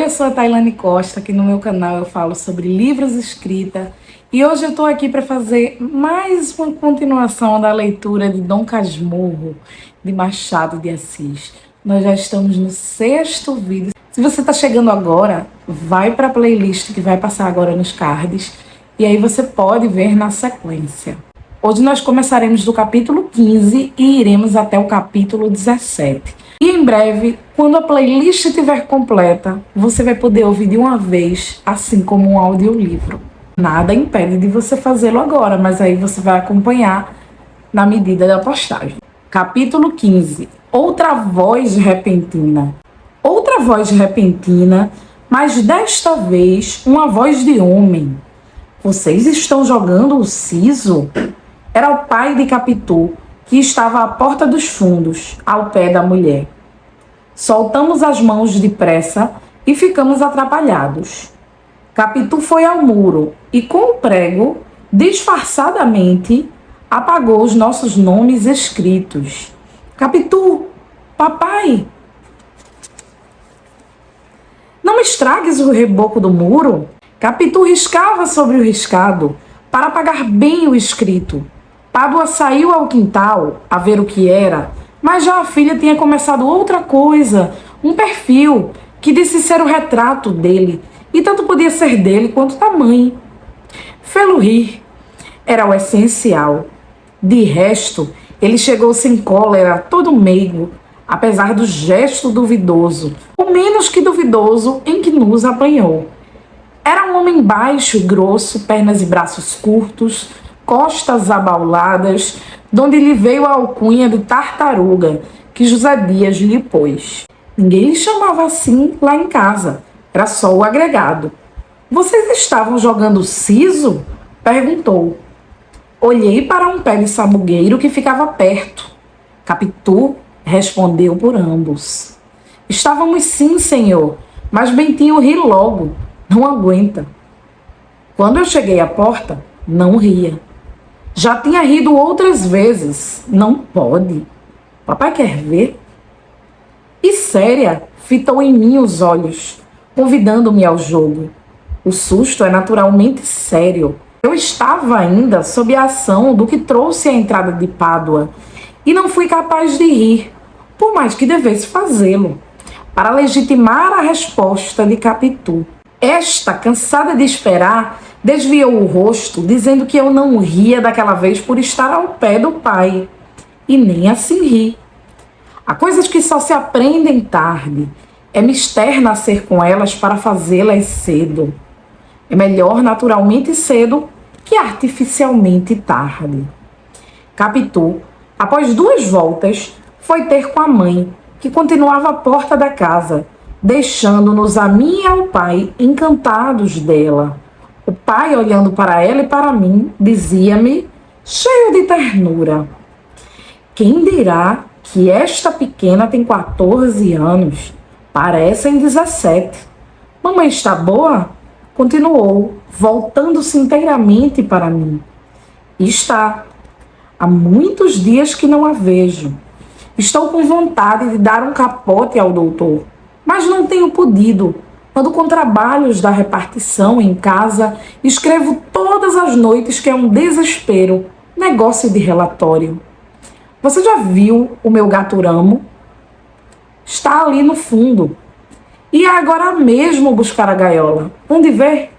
Oi, eu sou a Tailane Costa, aqui no meu canal eu falo sobre livros escrita e hoje eu estou aqui para fazer mais uma continuação da leitura de Dom Casmurro, de Machado de Assis. Nós já estamos no 6º vídeo. Se você está chegando agora, vai para a playlist que vai passar agora nos cards e aí você pode ver na sequência. Hoje nós começaremos do capítulo 15 e iremos até o capítulo 17. E em breve, quando a playlist estiver completa, você vai poder ouvir de uma vez, assim como um audiolivro. Nada impede de você fazê-lo agora, mas aí você vai acompanhar na medida da postagem. Capítulo 15. Outra voz repentina. Outra voz repentina, mas desta vez uma voz de homem. Vocês estão jogando o siso? Era o pai de Capitu, que estava à porta dos fundos, ao pé da mulher. Soltamos as mãos depressa e ficamos atrapalhados. Capitu foi ao muro e, com o prego, disfarçadamente, apagou os nossos nomes escritos. Capitu, papai! Não estragues o reboco do muro. Capitu riscava sobre o riscado para apagar bem o escrito. Pádua saiu ao quintal a ver o que era, mas já a filha tinha começado outra coisa, um perfil que disse ser o retrato dele, e tanto podia ser dele quanto da mãe. Fê-lo rir era o essencial. De resto, ele chegou sem cólera, todo meigo, apesar do gesto duvidoso, o menos que duvidoso em que nos apanhou. Era um homem baixo, grosso, pernas e braços curtos, costas abauladas, donde lhe veio a alcunha de tartaruga, que José Dias lhe pôs. Ninguém lhe chamava assim lá em casa, era só o agregado. Vocês estavam jogando siso? Perguntou. Olhei para um pé de sabugueiro que ficava perto. Capitu respondeu por ambos. Estávamos sim, senhor, mas Bentinho ri logo, não aguenta. Quando eu cheguei à porta, não ria. Já tinha rido outras vezes. Não pode. Papai quer ver? E séria, fitou em mim os olhos, convidando-me ao jogo. O susto é naturalmente sério. Eu estava ainda sob a ação do que trouxe a entrada de Pádua e não fui capaz de rir, por mais que devesse fazê-lo, para legitimar a resposta de Capitu. Esta, cansada de esperar, desviou o rosto, dizendo que eu não ria daquela vez por estar ao pé do pai. E nem assim ri. Há coisas que só se aprendem tarde. É mister nascer com elas para fazê-las cedo. É melhor naturalmente cedo que artificialmente tarde. Capitu, após 2 voltas, foi ter com a mãe, que continuava à porta da casa, deixando-nos a mim e ao pai encantados dela. O pai, olhando para ela e para mim, dizia-me, cheio de ternura: quem dirá que esta pequena tem 14 anos? Parecem 17. Mamãe está boa? Continuou, voltando-se inteiramente para mim. Está. Há muitos dias que não a vejo. Estou com vontade de dar um capote ao doutor, mas não tenho podido. Ando com trabalhos da repartição em casa, escrevo todas as noites, que é um desespero, negócio de relatório. Você já viu o meu gaturamo? Está ali no fundo. E agora mesmo buscar a gaiola. Onde ver?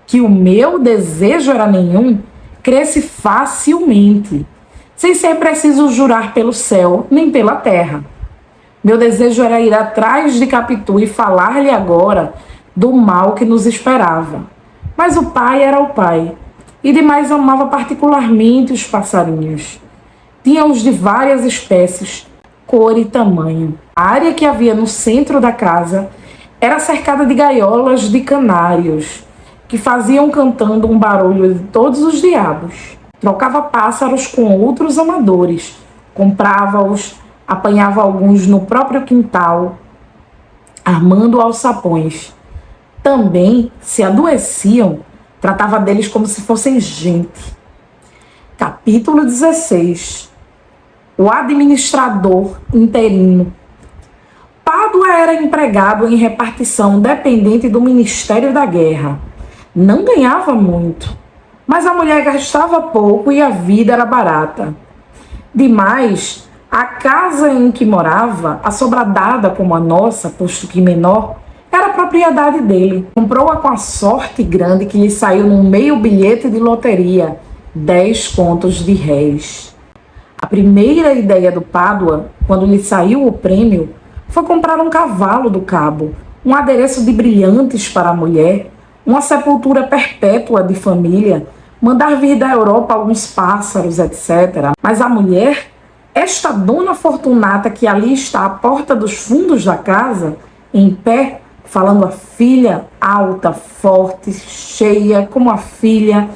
Que o meu desejo era nenhum, cresce facilmente, sem ser preciso jurar pelo céu nem pela terra. Meu desejo era ir atrás de Capitu e falar-lhe agora do mal que nos esperava. Mas o pai era o pai, e demais amava particularmente os passarinhos. Tinha-os de várias espécies, cor e tamanho. A área que havia no centro da casa era cercada de gaiolas de canários, que faziam cantando um barulho de todos os diabos. Trocava pássaros com outros amadores, comprava-os, apanhava alguns no próprio quintal, armando alçapões. Também, se adoeciam, tratava deles como se fossem gente. Capítulo 16. O administrador interino. Pádua era empregado em repartição dependente do Ministério da Guerra. Não ganhava muito, mas a mulher gastava pouco e a vida era barata. Demais, a casa em que morava, assobradada como a nossa, posto que menor, era propriedade dele. Comprou-a com a sorte grande que lhe saiu num meio bilhete de loteria, 10 contos de réis. A primeira ideia do Pádua, quando lhe saiu o prêmio, foi comprar um cavalo do cabo, um adereço de brilhantes para a mulher, uma sepultura perpétua de família, mandar vir da Europa alguns pássaros, etc. Mas a mulher, esta dona Fortunata que ali está à porta dos fundos da casa, em pé, falando a filha, alta, forte, cheia, como a filha,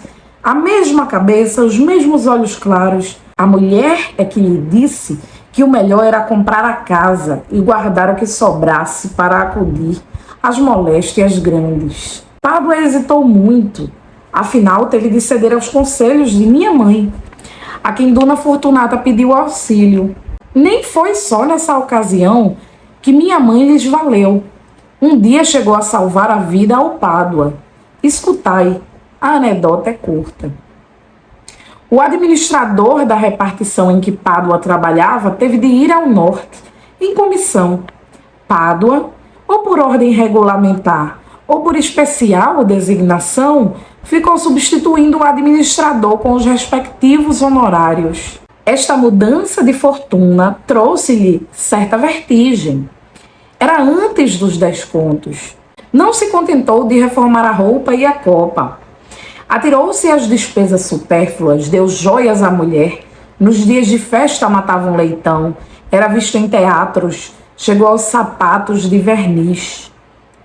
a mesma cabeça, os mesmos olhos claros. A mulher é que lhe disse que o melhor era comprar a casa e guardar o que sobrasse para acudir às moléstias grandes. Pádua hesitou muito, afinal teve de ceder aos conselhos de minha mãe, a quem Dona Fortunata pediu auxílio. Nem foi só nessa ocasião que minha mãe lhes valeu. Um dia chegou a salvar a vida ao Pádua. Escutai, a anedota é curta. O administrador da repartição em que Pádua trabalhava teve de ir ao norte, em comissão. Pádua, ou por ordem regulamentar, ou por especial designação, ficou substituindo o administrador com os respectivos honorários. Esta mudança de fortuna trouxe-lhe certa vertigem. Era antes dos 10 contos. Não se contentou de reformar a roupa e a copa. Atirou-se às despesas supérfluas, deu joias à mulher. Nos dias de festa matava um leitão. Era visto em teatros. Chegou aos sapatos de verniz.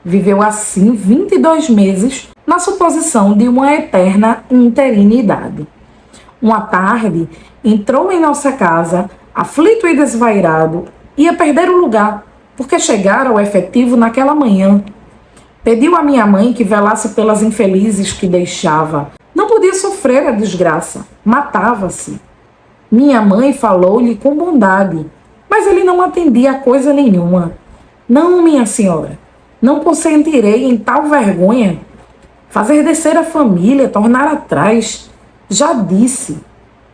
Viveu assim 22 meses, na suposição de uma eterna interinidade. Uma tarde, entrou em nossa casa, aflito e desvairado, ia perder o lugar, porque chegara o efetivo naquela manhã. Pediu à minha mãe que velasse pelas infelizes que deixava. Não podia sofrer a desgraça, matava-se. Minha mãe falou-lhe com bondade, mas ele não atendia a coisa nenhuma. Não, minha senhora, não consentirei em tal vergonha. Fazer descer a família, tornar atrás. Já disse,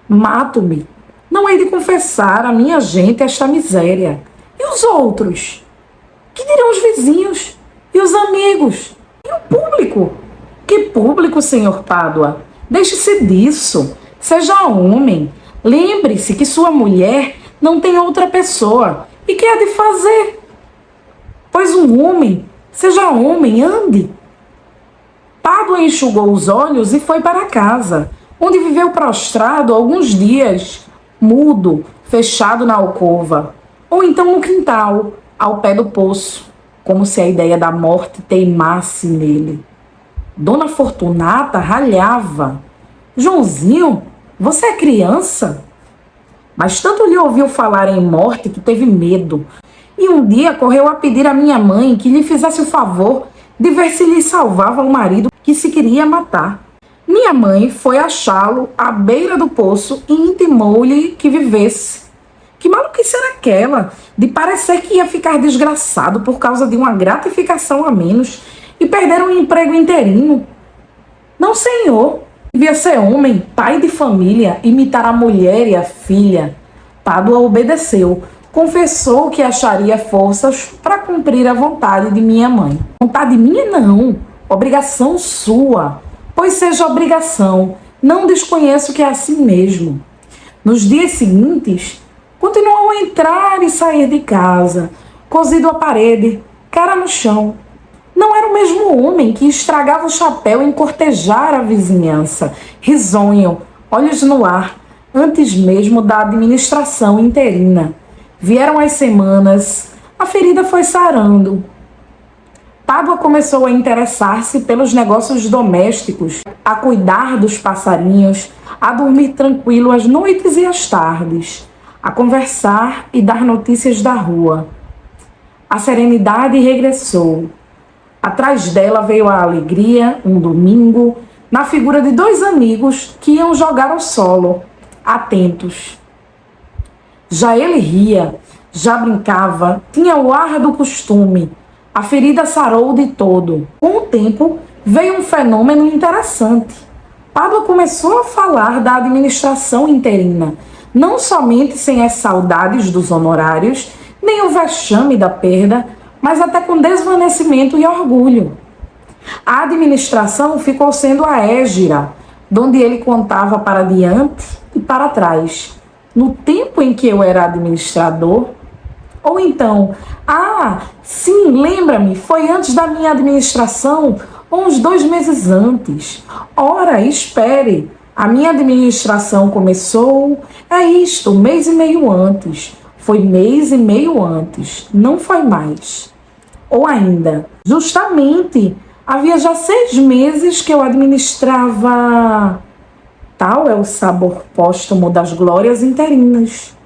mato-me. Não hei de confessar a minha gente esta miséria. E os outros? Que dirão os vizinhos? E os amigos? E o público? Que público, senhor Pádua? Deixe-se disso. Seja homem. Lembre-se que sua mulher não tem outra pessoa. E que há de fazer? Pois um homem, seja homem, ande. Pádua enxugou os olhos e foi para casa, onde viveu prostrado alguns dias, mudo, fechado na alcova, ou então no quintal, ao pé do poço, como se a ideia da morte teimasse nele. Dona Fortunata ralhava. Joãozinho, você é criança? Mas tanto lhe ouviu falar em morte que teve medo, e um dia correu a pedir à minha mãe que lhe fizesse o favor de ver se lhe salvava o marido que se queria matar. Minha mãe foi achá-lo à beira do poço e intimou-lhe que vivesse. Que maluquice era aquela de parecer que ia ficar desgraçado por causa de uma gratificação a menos e perder um emprego interino? Não, senhor. Devia ser homem, pai de família, imitar a mulher e a filha. Pádua obedeceu. Confessou que acharia forças para cumprir a vontade de minha mãe. Vontade minha não, obrigação sua. Pois seja obrigação, não desconheço que é assim mesmo. Nos dias seguintes, continuou a entrar e sair de casa, cozido à parede, cara no chão. Não era o mesmo homem que estragava o chapéu em cortejar a vizinhança, risonho, olhos no ar, antes mesmo da administração interina. Vieram as semanas, a ferida foi sarando. Pádua começou a interessar-se pelos negócios domésticos, a cuidar dos passarinhos, a dormir tranquilo às noites e às tardes, a conversar e dar notícias da rua. A serenidade regressou. Atrás dela veio a alegria, um domingo, na figura de 2 amigos que iam jogar ao solo, atentos. Já ele ria, Já brincava, tinha o ar do costume. A ferida sarou de todo. Com o tempo, veio um fenômeno interessante. Pádua começou a falar da administração interina, não somente sem as saudades dos honorários, nem o vexame da perda, mas até com desvanecimento e orgulho. A administração ficou sendo a égira, donde ele contava para diante e para trás. No tempo em que eu era administrador, ou então, sim, lembra-me, foi antes da minha administração, ou uns 2 meses antes. Ora, espere, a minha administração começou, é isto, 1 mês e meio antes. Foi 1 mês e meio antes, não foi mais. Ou ainda, justamente, havia já 6 meses que eu administrava. Tal é o sabor póstumo das glórias interinas.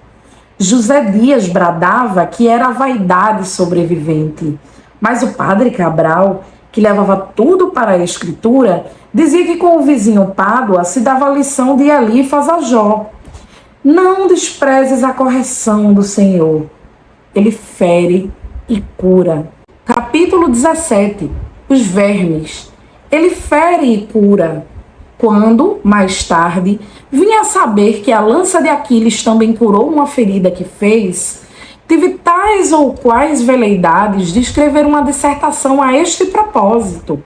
José Dias bradava que era a vaidade sobrevivente, mas o padre Cabral, que levava tudo para a escritura, dizia que com o vizinho Pádua se dava a lição de Elifas a Jó. Não desprezes a correção do Senhor. Ele fere e cura. Capítulo 17. Os vermes. Ele fere e cura. Quando, mais tarde, vinha a saber que a lança de Aquiles também curou uma ferida que fez, tive tais ou quais veleidades de escrever uma dissertação a este propósito.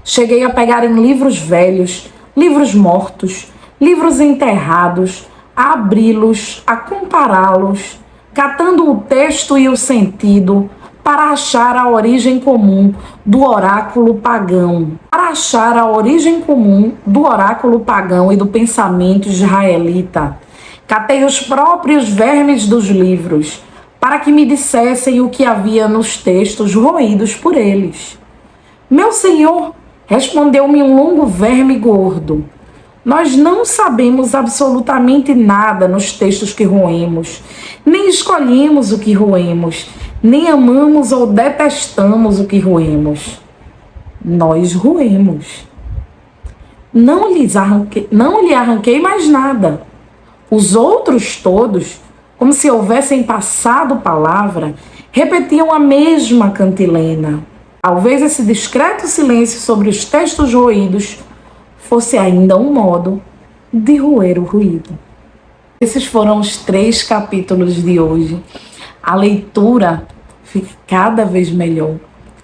Cheguei a pegar em livros velhos, livros mortos, livros enterrados, a abri-los, a compará-los, catando o texto e o sentido, para achar a origem comum do oráculo pagão. Para achar a origem comum do oráculo pagão e do pensamento israelita. Catei os próprios vermes dos livros, para que me dissessem o que havia nos textos roídos por eles. Meu senhor, respondeu-me um longo verme gordo, nós não sabemos absolutamente nada nos textos que roemos, nem escolhemos o que roemos, nem amamos ou detestamos o que roemos. Nós roemos. Não lhe arranquei mais nada. Os outros todos, como se houvessem passado palavra, repetiam a mesma cantilena. Talvez esse discreto silêncio sobre os textos roídos fosse ainda um modo de roer o ruído. Esses foram os 3 capítulos de hoje. A leitura fica cada vez melhor,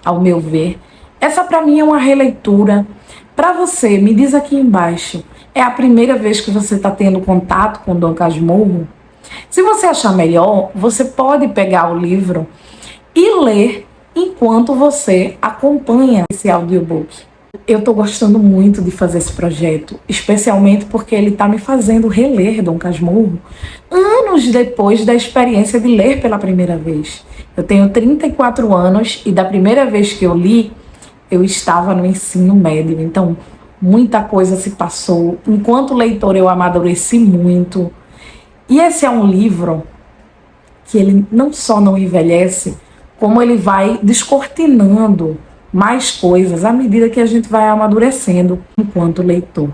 ao meu ver. Essa para mim é uma releitura. Para você, me diz aqui embaixo, é a primeira vez que você está tendo contato com Dom Casmurro? Se você achar melhor, você pode pegar o livro e ler enquanto você acompanha esse audiobook. Eu estou gostando muito de fazer esse projeto, especialmente porque ele está me fazendo reler Dom Casmurro anos depois da experiência de ler pela primeira vez. Eu tenho 34 anos e da primeira vez que eu li, eu estava no ensino médio, então muita coisa se passou. Enquanto leitor eu amadureci muito. E esse é um livro que ele não só não envelhece, como ele vai descortinando mais coisas à medida que a gente vai amadurecendo enquanto leitor.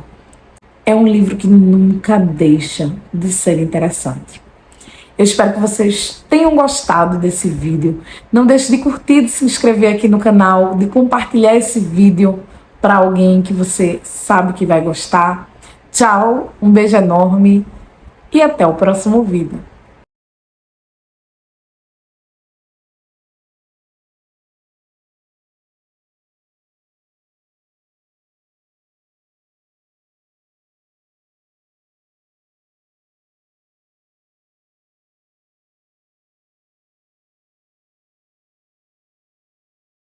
É um livro que nunca deixa de ser interessante. Eu espero que vocês tenham gostado desse vídeo. Não deixe de curtir, de se inscrever aqui no canal, de compartilhar esse vídeo para alguém que você sabe que vai gostar. Tchau, um beijo enorme e até o próximo vídeo.